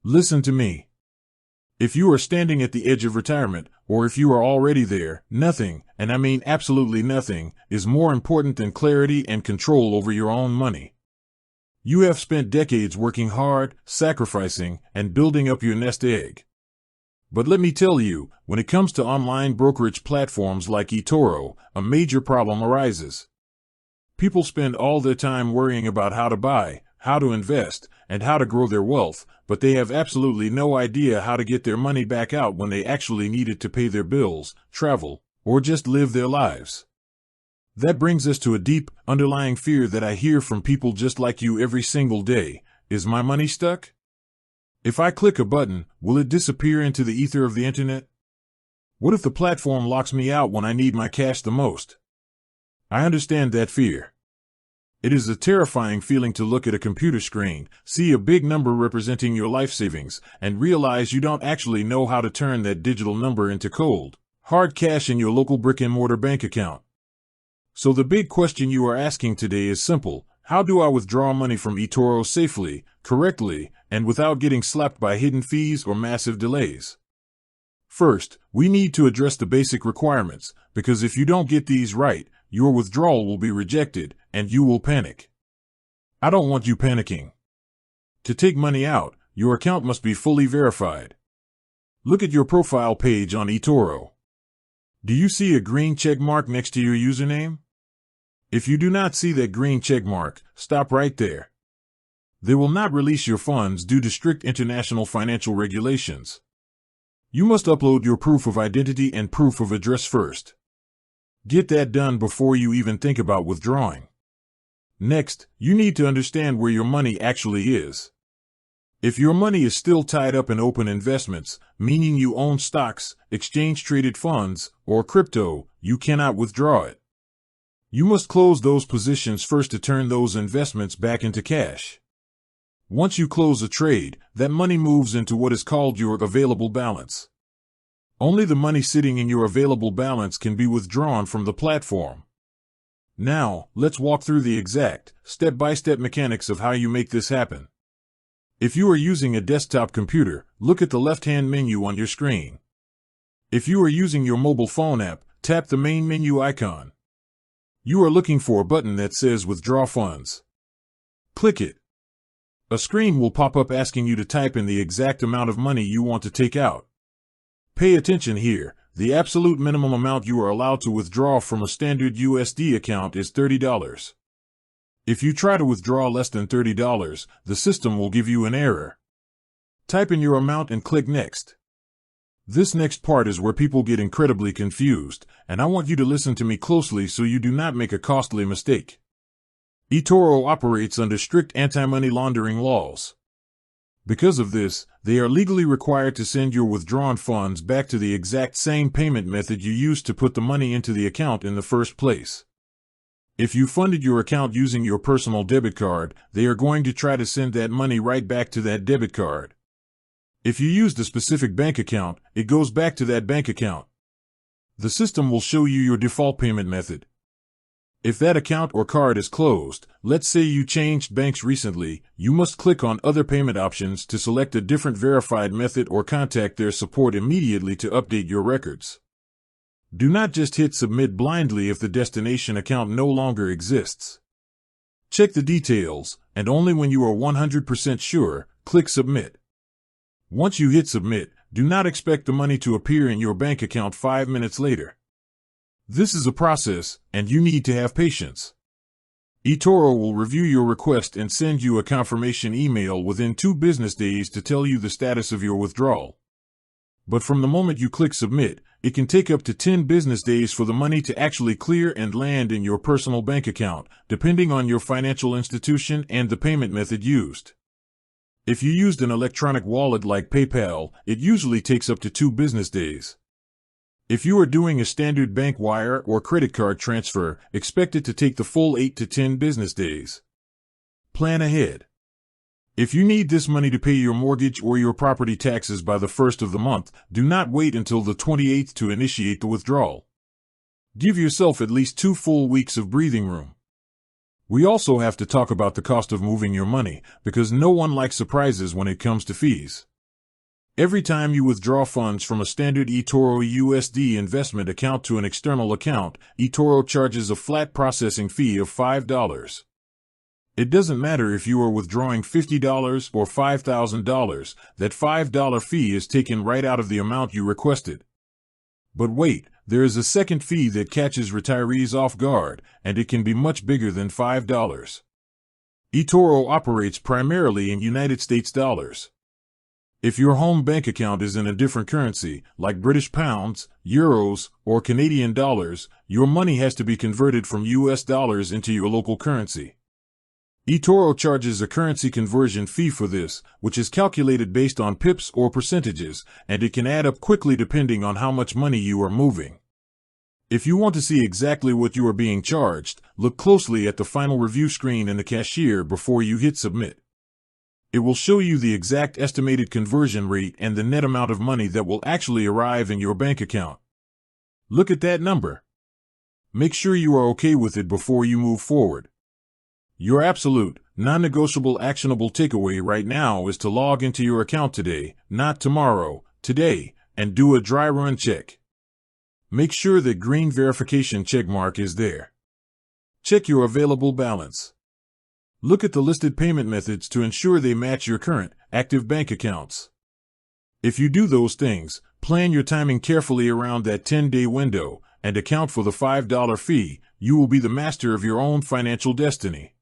Listen to me. If you are standing at the edge of retirement, or if you are already there, nothing, and I mean absolutely nothing, is more important than clarity and control over your own money. You have spent decades working hard, sacrificing, and building up your nest egg. But let me tell you, when it comes to online brokerage platforms like eToro, a major problem arises. People spend all their time worrying about how to buy, how to invest, and how to grow their wealth, but they have absolutely no idea how to get their money back out when they actually need it to pay their bills, travel, or just live their lives. That brings us to a deep, underlying fear that I hear from people just like you every single day. Is my money stuck? If I click a button, will it disappear into the ether of the internet? What if the platform locks me out when I need my cash the most? I understand that fear. It is a terrifying feeling to look at a computer screen, see a big number representing your life savings, and realize you don't actually know how to turn that digital number into cold, hard cash in your local brick-and-mortar bank account. So the big question you are asking today is simple. How do I withdraw money from eToro safely, correctly, and without getting slapped by hidden fees or massive delays? First, we need to address the basic requirements, because if you don't get these right, your withdrawal will be rejected, and you will panic. I don't want you panicking. To take money out, your account must be fully verified. Look at your profile page on eToro. Do you see a green check mark next to your username? If you do not see that green check mark, stop right there. They will not release your funds due to strict international financial regulations. You must upload your proof of identity and proof of address first. Get that done before you even think about withdrawing. Next, you need to understand where your money actually is. If your money is still tied up in open investments, meaning you own stocks, exchange-traded funds, or crypto, you cannot withdraw it. You must close those positions first to turn those investments back into cash. Once you close a trade, that money moves into what is called your available balance. Only the money sitting in your available balance can be withdrawn from the platform. Now, let's walk through the exact, step-by-step mechanics of how you make this happen. If you are using a desktop computer, look at the left-hand menu on your screen. If you are using your mobile phone app, tap the main menu icon. You are looking for a button that says Withdraw Funds. Click it. A screen will pop up asking you to type in the exact amount of money you want to take out. Pay attention here. The absolute minimum amount you are allowed to withdraw from a standard USD account is $30. If you try to withdraw less than $30, the system will give you an error. Type in your amount and click Next. This next part is where people get incredibly confused, and I want you to listen to me closely so you do not make a costly mistake. eToro operates under strict anti-money laundering laws. Because of this, they are legally required to send your withdrawn funds back to the exact same payment method you used to put the money into the account in the first place. If you funded your account using your personal debit card, they are going to try to send that money right back to that debit card. If you used a specific bank account, it goes back to that bank account. The system will show you your default payment method. If that account or card is closed, let's say you changed banks recently, you must click on Other Payment Options to select a different verified method or contact their support immediately to update your records. Do not just hit Submit blindly if the destination account no longer exists. Check the details, and only when you are 100% sure, click Submit. Once you hit Submit, do not expect the money to appear in your bank account 5 minutes later. This is a process, and you need to have patience. eToro will review your request and send you a confirmation email within 2 business days to tell you the status of your withdrawal. But from the moment you click Submit, it can take up to 10 business days for the money to actually clear and land in your personal bank account, depending on your financial institution and the payment method used. If you used an electronic wallet like PayPal, it usually takes up to 2 business days. If you are doing a standard bank wire or credit card transfer, expect it to take the full 8 to 10 business days. Plan ahead. If you need this money to pay your mortgage or your property taxes by the 1st of the month, do not wait until the 28th to initiate the withdrawal. Give yourself at least 2 full weeks of breathing room. We also have to talk about the cost of moving your money, because no one likes surprises when it comes to fees. Every time you withdraw funds from a standard eToro USD investment account to an external account, eToro charges a flat processing fee of $5. It doesn't matter if you are withdrawing $50 or $5,000, that $5 fee is taken right out of the amount you requested. But wait, there is a second fee that catches retirees off guard, and it can be much bigger than $5. eToro operates primarily in United States dollars. If your home bank account is in a different currency, like British pounds, euros, or Canadian dollars, your money has to be converted from US dollars into your local currency. eToro charges a currency conversion fee for this, which is calculated based on pips or percentages, and it can add up quickly depending on how much money you are moving. If you want to see exactly what you are being charged, look closely at the final review screen in the cashier before you hit submit. It will show you the exact estimated conversion rate and the net amount of money that will actually arrive in your bank account. Look at that number. Make sure you are okay with it before you move forward. Your absolute, non-negotiable actionable takeaway right now is to log into your account today, not tomorrow, today, and do a dry run check. Make sure that green verification checkmark is there. Check your available balance. Look at the listed payment methods to ensure they match your current, active bank accounts. If you do those things, plan your timing carefully around that 10-day window, and account for the $5 fee, you will be the master of your own financial destiny.